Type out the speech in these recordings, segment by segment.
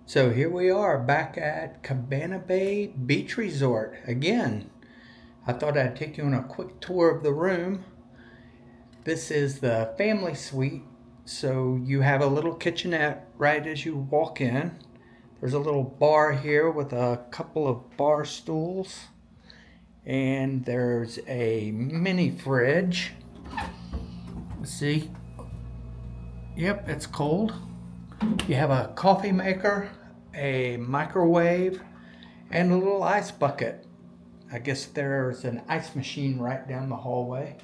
So here we are back at Cabana Bay Beach Resort again. I thought I'd take you on a quick tour of the room. This is the family suite, so you have a little kitchenette right as you walk in. There's a little bar here with a couple of bar stools, and there's a mini fridge. Let's see. Yep, it's cold. You have a coffee maker, a microwave, and a little ice bucket. I guess there's an ice machine right down the hallway.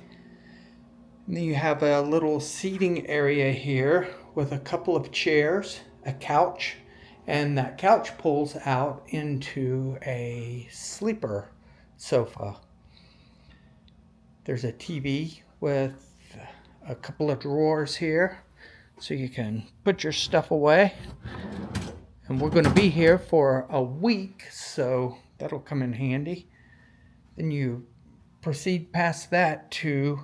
And then you have a little seating area here with a couple of chairs, a couch, and that couch pulls out into a sleeper sofa. There's a TV with a couple of drawers here so you can put your stuff away. And we're going to be here for a week, so that'll come in handy. Then you proceed past that to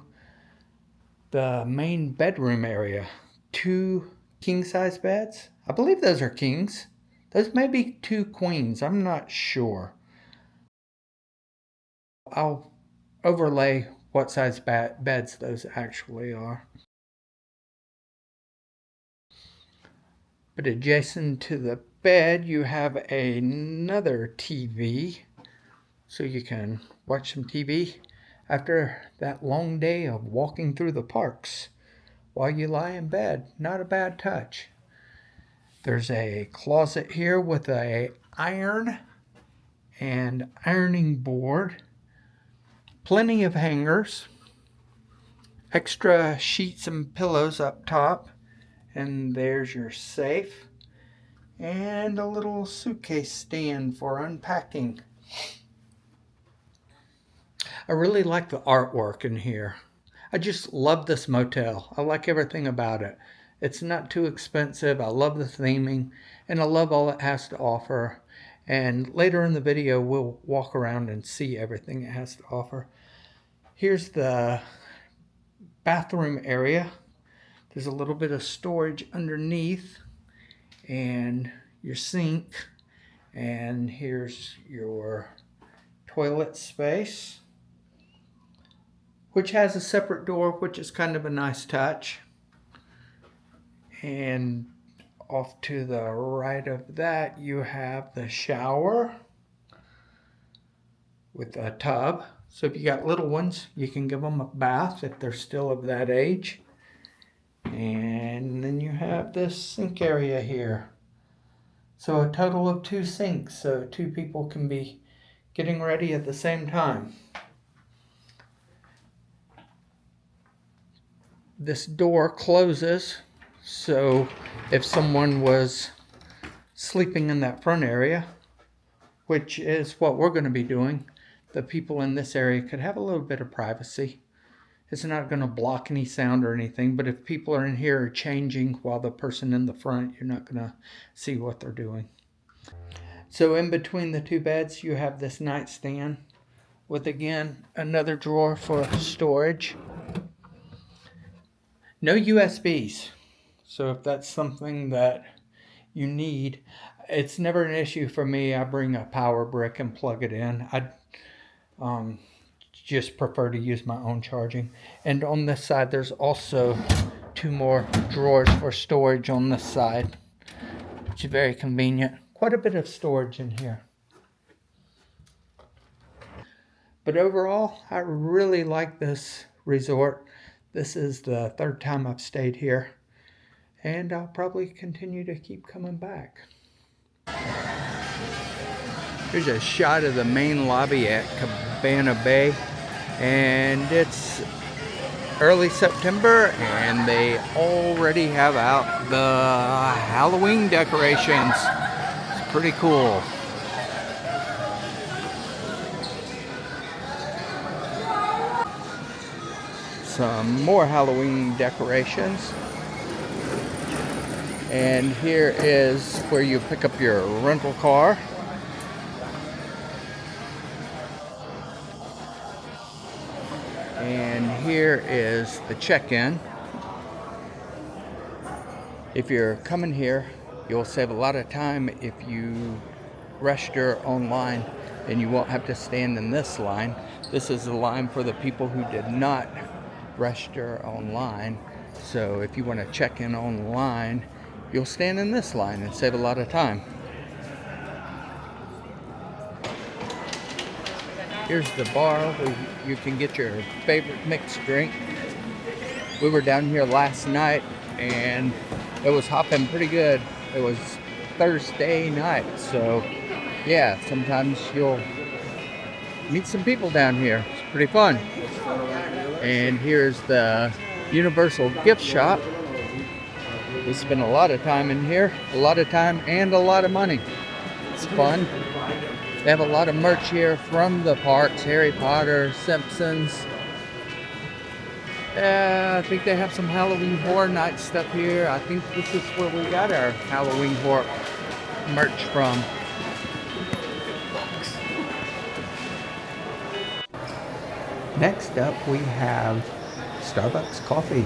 the main bedroom area. 2 king-size beds. I believe those are kings. Those may be 2 queens. I'm not sure. I'll overlay what size beds those actually are. But adjacent to the bed, you have another TV, so you can watch some TV after that long day of walking through the parks while you lie in bed. Not a bad touch. There's a closet here with a iron and ironing board, plenty of hangers, extra sheets and pillows up top. And there's your safe and a little suitcase stand for unpacking. I really like the artwork in here. I just love this motel. I like everything about it. It's not too expensive. I love the theming and I love all it has to offer. And later in the video, we'll walk around and see everything it has to offer. Here's the bathroom area. There's a little bit of storage underneath and your sink. And here's your toilet space, which has a separate door, which is kind of a nice touch. And off to the right of that, you have the shower with a tub. So if you got little ones, you can give them a bath if they're still of that age. And then you have this sink area here. So a total of 2 sinks, so 2 people can be getting ready at the same time. This door closes, so if someone was sleeping in that front area, which is what we're going to be doing, the people in this area could have a little bit of privacy. It's not going to block any sound or anything, but if people are in here changing while the person in the front, you're not going to see what they're doing. So in between the 2 beds, you have this nightstand with, again, another drawer for storage. No USBs. So if that's something that you need, it's never an issue for me. I bring a power brick and plug it in. I just prefer to use my own charging. And on this side, there's also 2 more drawers for storage on this side, which is very convenient. Quite a bit of storage in here. But overall, I really like this resort. This is the 3rd time I've stayed here, and I'll probably continue to keep coming back. Here's a shot of the main lobby at Cabana Bay, and it's early September and they already have out the Halloween decorations. It's pretty cool. Some more Halloween decorations. And here is where you pick up your rental car. And here is the check-in. If you're coming here, You'll save a lot of time if you register online, and you won't have to stand in this line. This is the line for the people who did not register online. So if you want to check in online, you'll stand in this line and save a lot of time. Here's the bar where you can get your favorite mixed drink. We were down here last night and it was hopping pretty good. It was Thursday night, so yeah, sometimes you'll meet some people down here. It's pretty fun. And here's the Universal gift shop. We spend a lot of time in here, a lot of time and a lot of money. It's fun. They have a lot of merch here from the parks, Harry Potter, Simpsons. I think they have some Halloween Horror Night stuff here. I think this is where we got our Halloween Horror merch from. Next up we have Starbucks coffee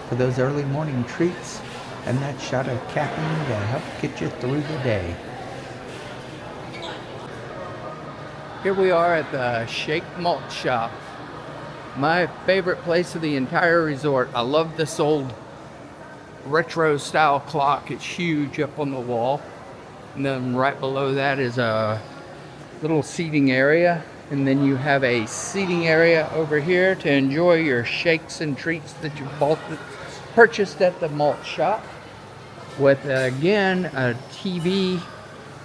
for those early morning treats and that shot of caffeine to help get you through the day. Here we are at the Shakes Malt Shoppe. My favorite place of the entire resort. I love this old retro style clock. It's huge up on the wall. And then right below that is a little seating area. And then you have a seating area over here to enjoy your shakes and treats that you purchased at the malt shop. With again a TV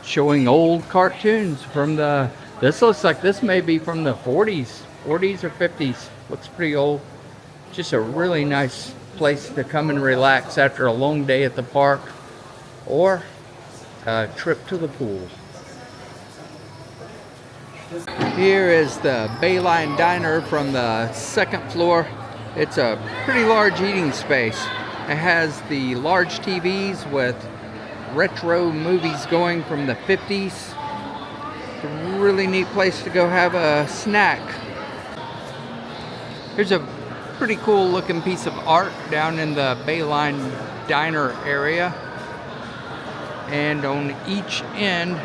showing old cartoons from the, this looks like this may be from the 40s or 50s. Looks pretty old. Just a really nice place to come and relax after a long day at the park or a trip to the pool. Here is the Bayline Diner from the second floor. It's a pretty large eating space. It has the large TVs with retro movies going from the 50s. It's a really neat place to go have a snack. Here's a pretty cool looking piece of art down in the Bayline Diner area. And on each end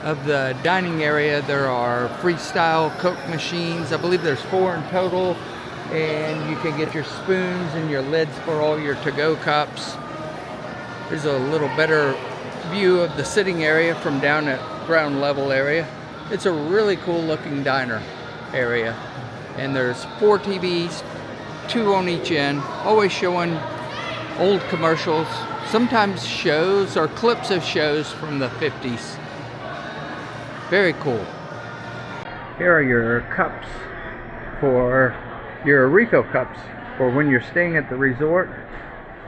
of the dining area there are freestyle Coke machines. I believe there's 4 in total. And you can get your spoons and your lids for all your to-go cups. There's a little better view of the sitting area from down at ground level area. It's a really cool looking diner area. And there's 4 TVs, 2 on each end, always showing old commercials, sometimes shows or clips of shows from the 50s. Very cool. Here are your cups for your refill cups for when you're staying at the resort.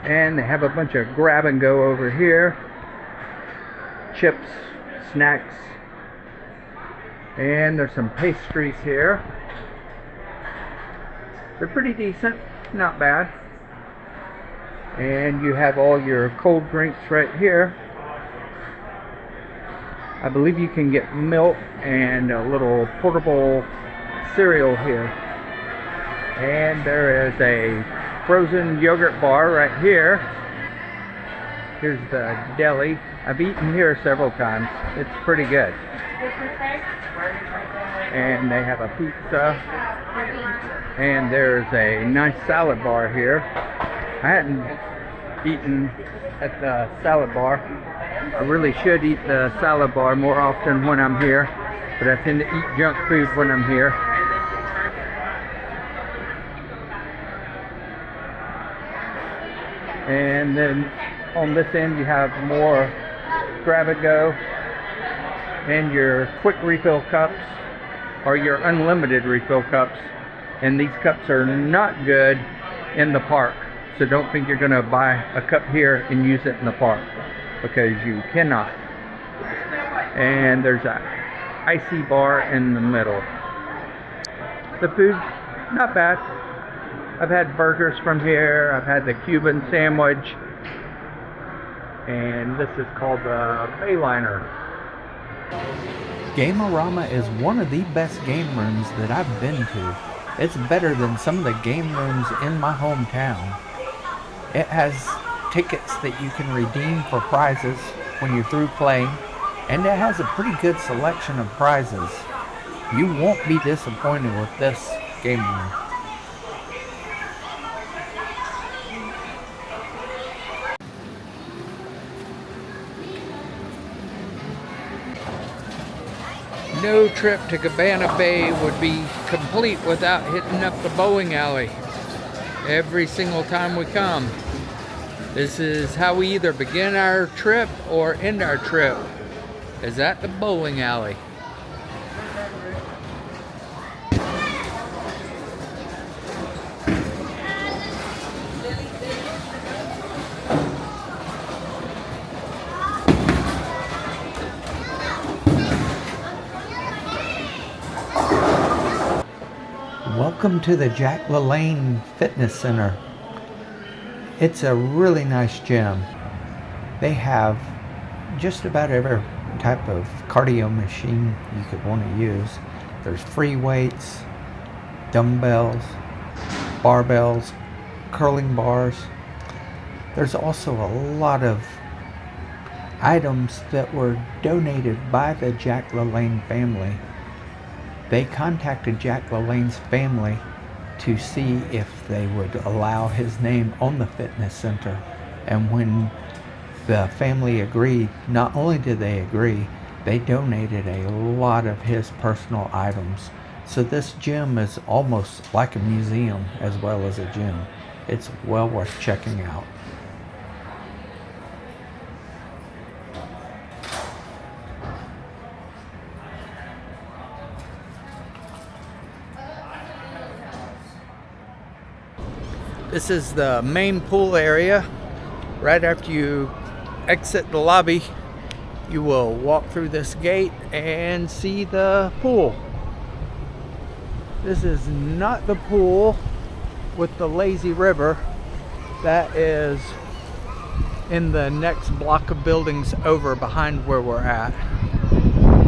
And they have a bunch of grab and go over here. Chips, snacks, and there's some pastries here. They're pretty decent, not bad. And you have all your cold drinks right here. I believe you can get milk and a little portable cereal here. And there is a frozen yogurt bar right here. Here's the deli. I've eaten here several times. It's pretty good. And they have a pizza. And there's a nice salad bar here. I hadn't eaten at the salad bar. I really should eat the salad bar more often when I'm here, but I tend to eat junk food when I'm here. And then on this end you have more grab and go and your quick refill cups or your unlimited refill cups. And these cups are not good in the park, so don't think you're going to buy a cup here and use it in the park, because you cannot. And there's an icy bar in the middle. The food, not bad. I've had burgers from here. I've had the Cuban sandwich. And this is called the Bayliner. Game-O-Rama is one of the best game rooms that I've been to. It's better than some of the game rooms in my hometown. It has tickets that you can redeem for prizes, when you're through playing, and it has a pretty good selection of prizes. You won't be disappointed with this game room. No trip to Cabana Bay would be complete without hitting up the bowling alley every single time we come. This is how we either begin our trip or end our trip, is at the bowling alley. Welcome to the LaLanne Fitness Center. It's a really nice gym. They have just about every type of cardio machine you could want to use. There's free weights, dumbbells, barbells, curling bars. There's also a lot of items that were donated by the LaLanne family. They contacted LaLanne's family to see if they would allow his name on the fitness center. And when the family agreed, not only did they agree, they donated a lot of his personal items. So this gym is almost like a museum as well as a gym. It's well worth checking out. This is the main pool area. Right after you exit the lobby, you will walk through this gate and see the pool. This is not the pool with the lazy river. That is in the next block of buildings over behind where we're at.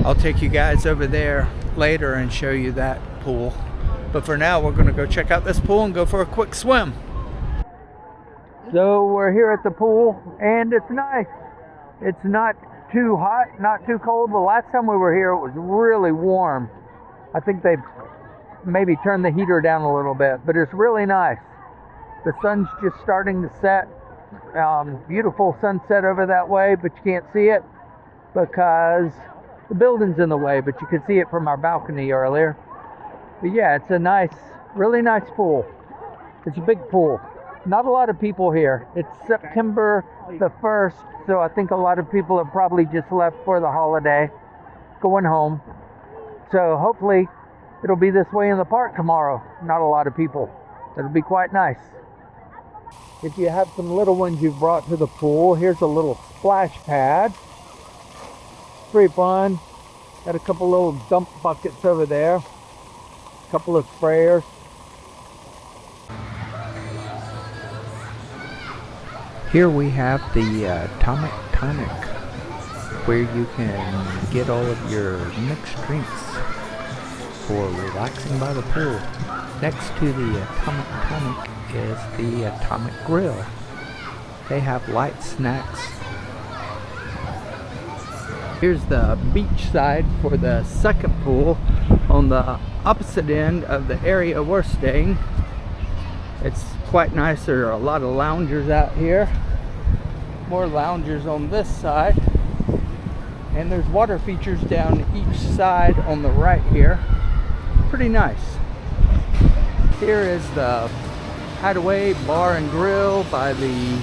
I'll take you guys over there later and show you that pool. But for now, we're gonna go check out this pool and go for a quick swim. So we're here at the pool and it's nice. It's not too hot, not too cold. The last time we were here it was really warm. I think they maybe turned the heater down a little bit, but it's really nice. The sun's just starting to set. Beautiful sunset over that way, but you can't see it because the building's in the way, but you could see it from our balcony earlier. But yeah, it's a nice, really nice pool. It's a big pool. Not a lot of people here. It's September the 1st, so I think a lot of people have probably just left for the holiday, going home. So hopefully it'll be this way in the park tomorrow. Not a lot of people. It'll be quite nice. If you have some little ones you've brought to the pool, here's a little splash pad. Pretty fun. Got a couple little dump buckets over there. A couple of sprayers. Here we have the Atomic Tonic, where you can get all of your mixed drinks for relaxing by the pool. Next to the Atomic Tonic is the Atomic Grill. They have light snacks. Here's the beach side for the second pool on the opposite end of the area we're staying. It's quite nice. There are a lot of loungers out here. More loungers on this side. And there's water features down each side on the right here. Pretty nice. Here is the Hideaway Bar and Grill by the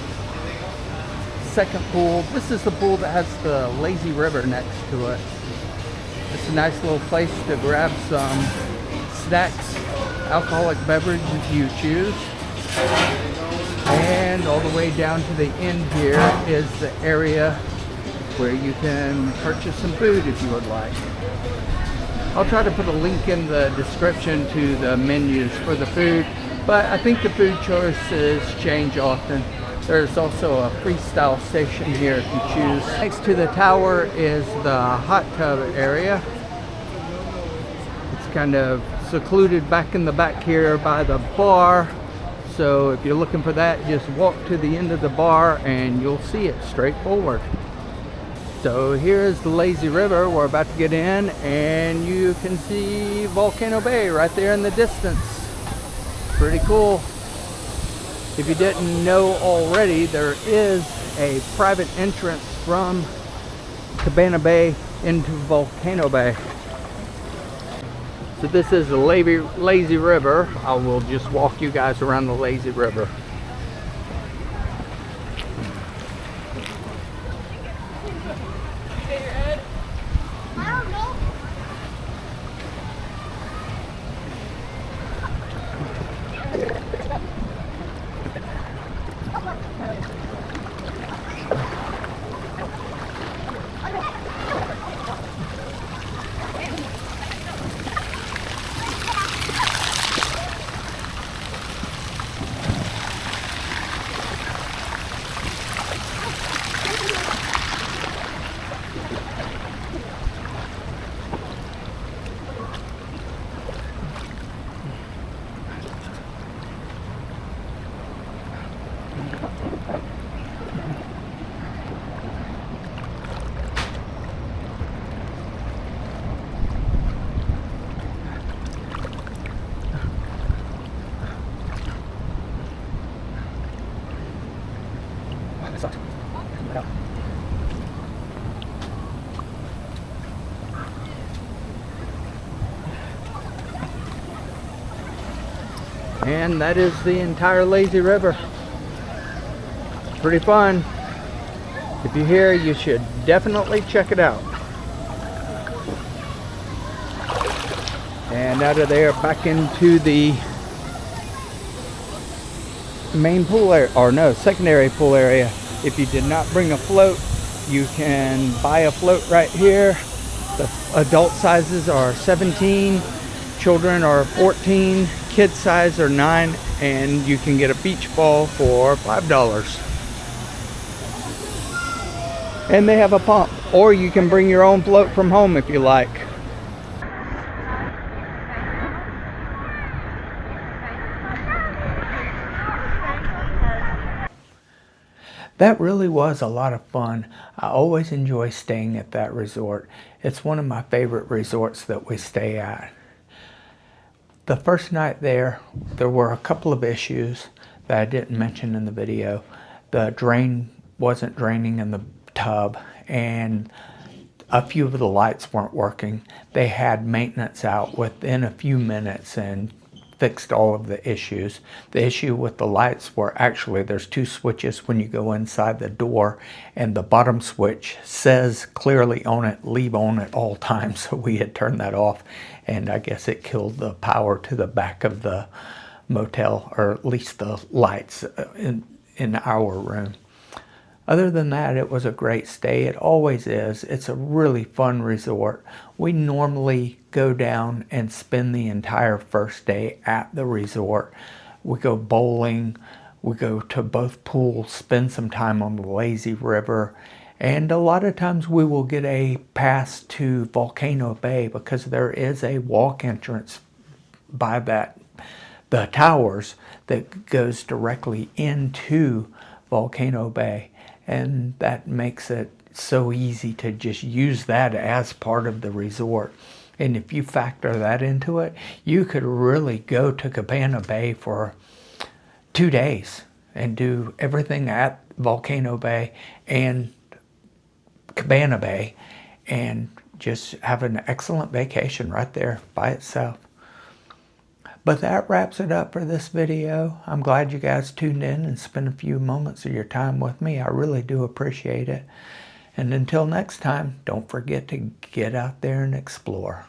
second pool. This is the pool that has the lazy river next to it. It's a nice little place to grab some snacks, alcoholic beverage if you choose. And all the way down to the end here is the area where you can purchase some food if you would like. I'll try to put a link in the description to the menus for the food, but I think the food choices change often. There's also a freestyle station here if you choose. Next to the tower is the hot tub area. It's kind of secluded back in the back here by the bar. So if you're looking for that, just walk to the end of the bar and you'll see it straightforward. So here's the lazy river. We're about to get in, and you can see Volcano Bay right there in the distance. Pretty cool. If you didn't know already, there is a private entrance from Cabana Bay into Volcano Bay. So this is the lazy river. I will just walk you guys around the lazy river. And that is the entire lazy river. Pretty fun. If you're here, you should definitely check it out. And out of there, back into the main pool area, or no, secondary pool area. If you did not bring a float, you can buy a float right here. The adult sizes are 17, children are 14, kids size are 9, and you can get a beach ball for $5. And they have a pump, or you can bring your own float from home if you like. That really was a lot of fun. I always enjoy staying at that resort. It's one of my favorite resorts that we stay at. The first night there were a couple of issues that I didn't mention in the video. The drain wasn't draining in the tub, and a few of the lights weren't working. They had maintenance out within a few minutes and fixed all of the issues. The issue with the lights were actually there's two switches when you go inside the door, and the bottom switch says clearly on it, leave on at all times. So we had turned that off, and I guess it killed the power to the back of the motel, or at least the lights in our room. Other than that, it was a great stay. It always is. It's a really fun resort. We normally go down and spend the entire first day at the resort. We go bowling, we go to both pools, spend some time on the lazy river, and a lot of times we will get a pass to Volcano Bay because there is a walk entrance by the towers that goes directly into Volcano Bay. And that makes it so easy to just use that as part of the resort. And if you factor that into it, you could really go to Cabana Bay for 2 days and do everything at Volcano Bay and Cabana Bay and just have an excellent vacation right there by itself. But that wraps it up for this video. I'm glad you guys tuned in and spent a few moments of your time with me. I really do appreciate it. And until next time, don't forget to get out there and explore.